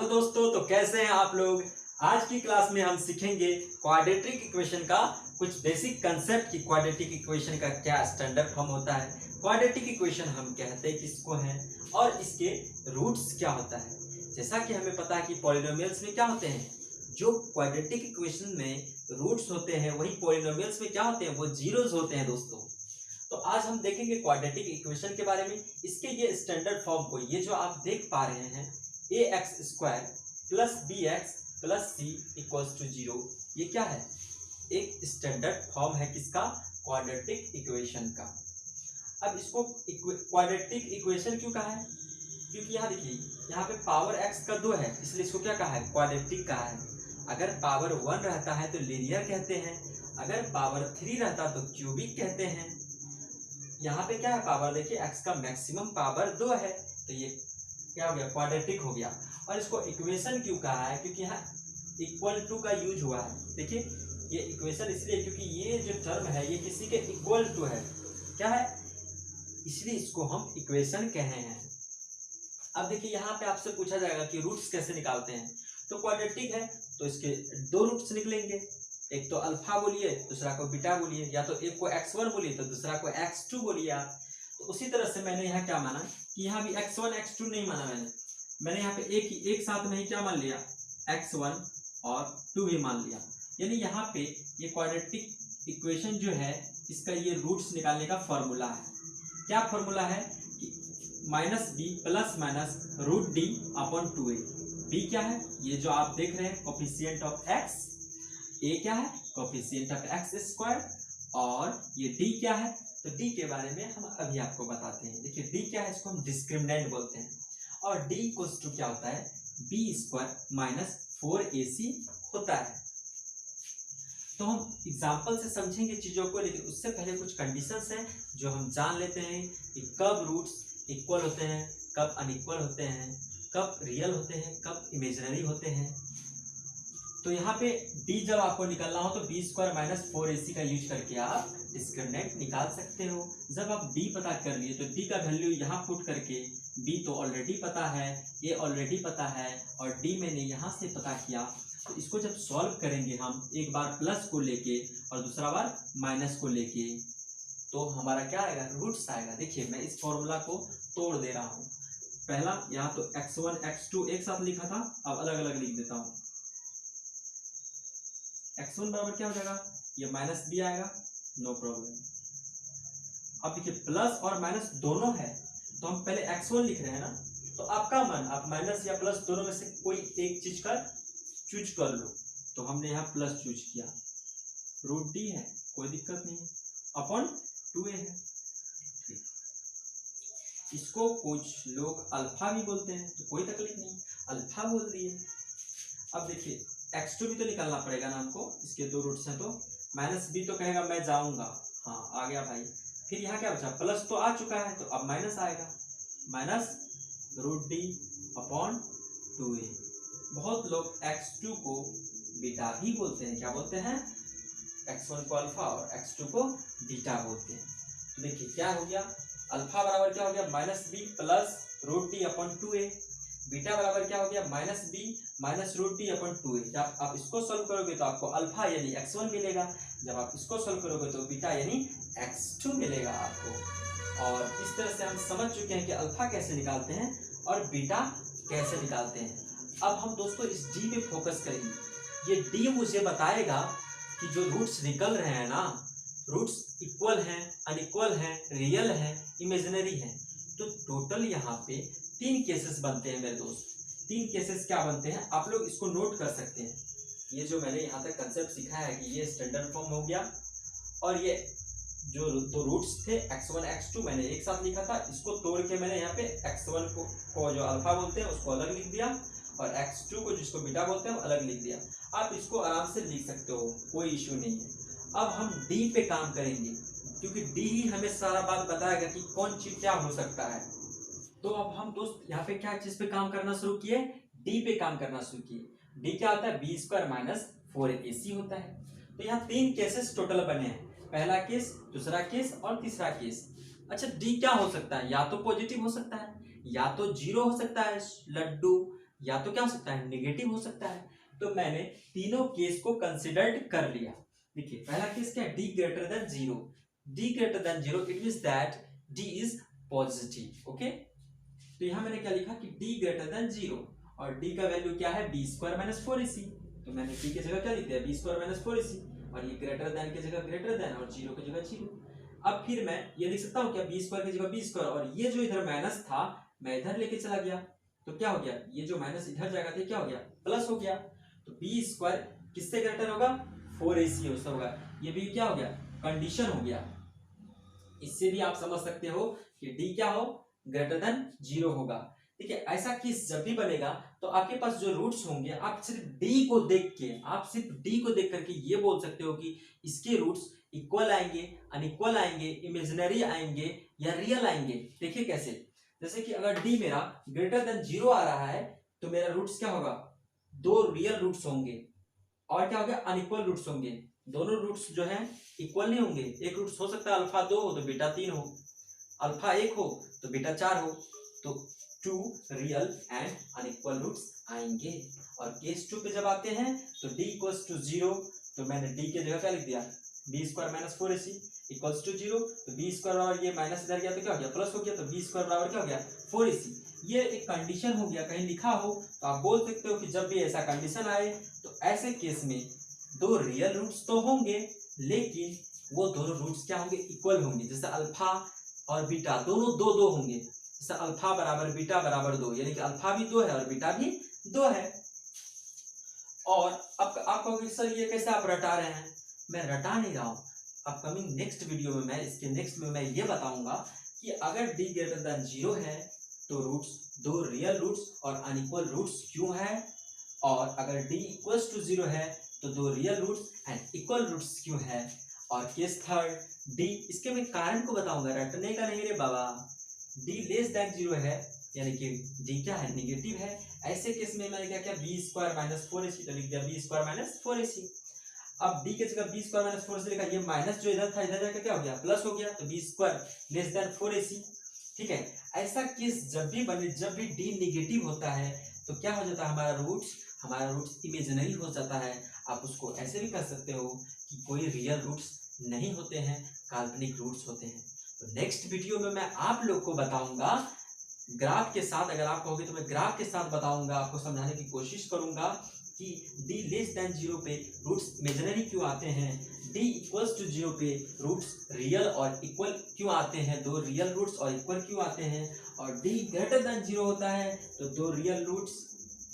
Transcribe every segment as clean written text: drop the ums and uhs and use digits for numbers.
तो दोस्तों, तो कैसे हैं आप लोग। आज की क्लास में हम सीखेंगे क्वाड्रेटिक इक्वेशन का कुछ बेसिक कंसेप्ट की क्वाड्रेटिक इक्वेशन का क्या स्टैंडर्ड फॉर्म होता है, क्वाड्रेटिक इक्वेशन हम कहते हैं किसको हैं और इसके रूट्स क्या होता है। जैसा कि हमें पता है कि पॉलिनोमियल्स में क्या होते हैं, जो क्वाड्रेटिक इक्वेशन में रूट्स होते हैं वही पॉलिनोमियल्स में क्या होते हैं, वो जीरोस होते हैं दोस्तों। तो आज हम देखेंगे क्वाड्रेटिक इक्वेशन के बारे में, इसके ये स्टैंडर्ड फॉर्म को, ये जो आप देख पा रहे हैं a x square plus b x plus c equals to 0, ये क्या है, एक स्टैंडर्ड फॉर्म है किसका, क्वाड्रेटिक इक्वेशन का। अब इसको क्वाड्रेटिक इक्वेशन क्यों कहा है, क्योंकि यहाँ देखिए यहाँ पे पावर x का 2 है, इसलिए इसको क्या कहा है, क्वाड्रेटिक कहा है। अगर पावर 1 रहता है तो लीनियर कहते हैं, अगर पावर 3 रहता तो क्यूबिक कहते हैं। यहाँ पे क्या है, पावर देखिए x का मैक्सिमम पावर 2 है, तो ये क्या हो गया, क्वाड्रेटिक हो गया। और इसको इक्वेशन क्यों कहा है, क्योंकि यहाँ इक्वल टू का यूज हुआ है। देखिए ये इक्वेशन इसलिए क्योंकि ये जो टर्म है ये किसी के इक्वल टू है, क्या है, इसलिए इसको हम इक्वेशन कहे हैं। अब देखिए यहाँ पे आपसे पूछा जाएगा कि रूट्स कैसे निकालते हैं, तो क्वाड्रेटिक है तो इसके 2 रूट्स निकलेंगे, एक तो अल्फा बोलिए, दूसरा को बीटा बोलिए, या तो एक को x1 बोलिए तो दूसरा को x2 बोलिए आप। तो उसी तरह से मैंने यहाँ क्या माना कि यहाँ भी x1 x2 नहीं माना, मैंने यहाँ पे एक साथ में ही क्या मान लिया, x1 और 2 भी मान लिया। यानी यहाँ पे ये क्वाड्रेटिक इक्वेशन जो है इसका ये रूट्स निकालने का फॉर्मूला है। क्या फॉर्मूला है कि -b plus minus root D upon 2a। b क्या है, ये जो आप देख रहे हैं कोफिशिएंट ऑफ x, a क्या है, कोफिशिएंट ऑफ x स्क्वायर, और ये d क्या है, तो d के बारे में हम अभी आपको बताते हैं। देखिए d क्या है, इसको हम डिस्क्रिमिनेंट बोलते हैं, और d इक्वल्स टू क्या होता है, b स्क्वायर माइनस 4ac होता है। तो हम एग्जाम्पल से समझेंगे चीजों को, लेकिन उससे पहले कुछ कंडीशंस हैं जो हम जान लेते हैं कि कब रूट्स इक्वल होते हैं, कब अनइक्वल होते हैं, कब रियल होते हैं, कब इमेजिनरी होते हैं। तो यहाँ पे d जब आपको निकालना हो तो b स्क्वायर माइनस 4ac का यूज करके आप डिस्क्रिमिनेंट निकाल सकते हो। जब आप d पता कर लिए तो d का वैल्यू यहाँ पुट करके, b तो ऑलरेडी पता है, a ऑलरेडी पता है, और d मैंने यहाँ से पता किया, तो इसको जब सॉल्व करेंगे हम, एक बार प्लस को लेके और दूसरा बार माइनस को लेके, तो हमारा क्या आएगा, रूट्स आएगा। देखिए मैं इस फॉर्मूला को तोड़ दे रहा हूँ, पहला यहाँ तो x1 x2 एक साथ लिखा था, अब अलग अलग लिख देता हूँ। x1 बराबर क्या हो जाएगा, ये माइनस बी आएगा, नो प्रॉब्लम। अब देखिए प्लस और माइनस दोनों है, तो हम पहले x1 लिख रहे हैं ना, तो आपका मन, आप माइनस या प्लस दोनों में से कोई एक चीज का चूज कर लो। तो हमने यहाँ प्लस चूज किया, रूट डी है, कोई दिक्कत नहीं, अपॉन 2a है। ठीक, इसको कुछ लोग अल्फा भी बोलते हैं, तो कोई तकलीफ नहीं, अल्फा बोल दिए। अब देखिए x2 भी तो निकालना पड़ेगा ना हमको, इसके 2 रूट्स हैं, तो माइनस बी तो कहेगा मैं जाऊंगा, हाँ आ गया भाई। फिर यहाँ क्या बचा, प्लस तो आ चुका है, तो अब माइनस आएगा, minus root D upon 2a। बहुत लोग x2 को बीटा भी बोलते हैं, क्या बोलते हैं, x1 को अल्फा और x2 को बीटा बोलते हैं। तो देखिए क्या हो गया, अल्फा बराबर क्या हो गया, minus b plus root D upon 2a, beta बराबर क्या हो गया, minus b minus root D upon 2a। जब आप इसको सोल्व करोगे तो आपको अल्फा यानी x1 मिलेगा, जब आप इसको सोल्व करोगे तो बीटा यानी x2 मिलेगा आपको। और इस तरह से हम समझ चुके हैं कि अल्फा कैसे निकालते हैं और बीटा कैसे निकालते हैं। अब हम दोस्तों इस d पे फोकस करेंगे। ये d मुझे बताएगा कि जो रूट्स निकल रहे हैं ना, रूट्स इक्वल हैं, अनइक्वल हैं, रियल हैं, इमेजिनरी हैं। तो टोटल यहाँ पे 3 केसेस बनते हैं मेरे दोस्त। 3 केसेस क्या बनते हैं, आप लोग इसको नोट कर सकते हैं। ये जो मैंने यहाँ तक कंसेप्ट सिखाया है कि ये स्टैंडर्ड फॉर्म हो गया, और ये जो 2 रूट्स थे x1 x2 मैंने एक साथ लिखा था, इसको तोड़ के मैंने यहाँ पे x1 को जो अल्फा बोलते हैं उसको अलग लिख दिया, और x2 को जिसको बीटा बोलते हैं वो अलग लिख दिया। आप इसको आराम से लिख सकते हो, कोई इश्यू नहीं है। अब हम d पे काम करेंगे, क्योंकि d ही हमें सारा बात बताएगा कि कौन चीज क्या हो सकता है। तो अब हम दोस्त यहाँ पे क्या चीज पे काम करना शुरू किए, d पे काम करना शुरू किए। d क्या होता है, b स्क्वायर माइनस 4ac होता है। तो यहाँ 3 केसेस टोटल बने हैं, पहला केस, दूसरा केस और तीसरा केस। अच्छा d क्या हो सकता है, या तो पॉजिटिव हो सकता है, या तो 0 हो सकता है लड्डू, या तो क्या हो सकता है, नेगेटिव हो सकता है। तो मैंने तीनों केस को कंसिडर्ड कर लिया। देखिए पहला केस क्या है, D greater than zero. D greater than zero it means that D is positive. Okay, तो यहां मैंने क्या लिखा कि डी ग्रेटर देन जीरो, और डी का वैल्यू क्या है, बी स्क्वायर माइनस 4ac। तो मैंने डी की जगह क्या लिख दिया, बी स्क्वायर माइनस 4ac, और ये ग्रेटर देन की जगह ग्रेटर देन और जीरो की जगह जीरो। अब फिर मैं ये लिख सकता हूँ क्या, बी स्क्वायर की जगह बी स्क्वायर, और ये जो इधर माइनस था मैं इधर लेके चला गया, तो क्या हो गया, ये जो माइनस इधर जाएगा तो क्या हो गया, प्लस हो गया। तो बी स्क्वायर किससे ग्रेटर होगा, 4ac होगा। ये भी क्या हो गया, कंडीशन हो गया। इससे भी आप समझ सकते हो कि डी क्या हो, ग्रेटर देन जीरो होगा। ठीक है, ऐसा केस जब भी बनेगा तो आपके पास जो रूट्स होंगे, आप सिर्फ डी को देख के, आप सिर्फ डी को देख करके ये बोल सकते हो कि इसके रूट्स इक्वल आएंगे, अनइक्वल आएंगे, इमेजिनरी आएंगे या रियल आएंगे। देखिए कैसे, जैसे कि अगर डी मेरा ग्रेटर देन जीरो आ रहा है तो मेरा रूट्स क्या होगा, दो रियल रूट्स होंगे, और क्या होगा, अनइक्वल रूट्स होंगे। दोनों रूट्स जो है इक्वल नहीं होंगे। एक रूट्स हो सकता है अल्फा 2 हो तो बीटा 3 हो, अल्फा 1 हो तो बीटा 4 हो, तो two real and unequal roots आएंगे। और केस 2 पे जब आते हैं तो d इक्वल्स टू 0, तो मैंने d के जगह क्या लिख दिया, b square minus 4ac equals to 0, तो बी स्क्वायर और ये माइनस इधर गया तो क्या हो गया, प्लस हो गया, तो बी स्क्वायर बराबर क्या हो गया, 4ac। ये एक कंडीशन हो गया, कहीं लिखा हो तो आप बोल सकते हो कि जब भी ऐसा कंडीशन आए तो ऐसे केस में दो रियल रूट्स तो होंगे, लेकिन वो दोनों रूट्स क्या होंगे, इक्वल होंगे। जैसे अल्फा और बीटा दोनों दो दो होंगे, जैसे अल्फा बराबर बीटा बराबर 2, यानी कि अल्फा भी 2 है और बीटा भी 2 है। और अब आप कहोगे सर ये कैसे आप रटा रहे हैं, मैं रटा नहीं रहा हूँ। अपकमिंग नेक्स्ट वीडियो में मैं इसके नेक्स्ट में मैं ये बताऊंगा कि अगर डी ग्रेटर देन जीरो है तो रूट्स दो रियल रूट्स और अनइक्वल रूट्स क्यों है, और अगर डी इक्वल्स टू 0 है तो दो real roots and equal roots क्यों है। और केस थर्ड डी, इसके मैं कारण को बताऊंगा, रटने का नहीं रे बाबा। डी लेस देन 0 है यानी कि डी क्या है, नेगेटिव है। ऐसे केस में मैंने क्या किया, बी स्क्वायर माइनस 4ac, तो लिख दिया बी स्क्वायर माइनस 4ac। अब डी के जगह बी स्क्वायर माइनस 4ac लिखा, ये माइनस जो इधर था इधर जाकर क्या हो गया, प्लस हो गया, तो B square less than 4ac। ठीक है, ऐसा केस जब भी बने, जब भी डी नेगेटिव होता है तो क्या हो जाता है, हमारा रूट्स इमेजिनरी हो जाता है। आप उसको ऐसे भी कर सकते हो कि कोई रियल रूट्स नहीं होते हैं, काल्पनिक रूट्स होते हैं। तो नेक्स्ट वीडियो में मैं आप लोग को बताऊंगा ग्राफ के साथ, अगर आप कहोगे तो मैं ग्राफ के साथ बताऊंगा, आपको समझाने की कोशिश करूंगा कि डी लेस देन 0 पे रूट्स इमेजिनरी क्यों आते हैं, डी इक्वल्स टू 0 पे रूट्स रियल और इक्वल क्यों आते हैं, दो रियल रूट्स और इक्वल क्यों आते हैं, और डी ग्रेटर देन 0 होता है तो दो रियल रूट्स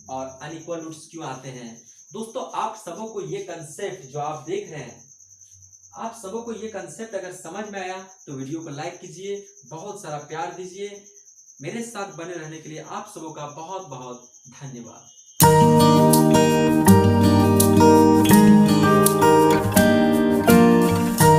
और अनइक्वल रूट्स क्यों आते हैं। दोस्तों आप सबों को ये कंसेप्ट जो आप देख रहे हैं, आप सबों को ये कंसेप्ट अगर समझ में आया तो वीडियो को लाइक कीजिए, बहुत सारा प्यार दीजिए। मेरे साथ बने रहने के लिए आप सबों का बहुत बहुत धन्यवाद।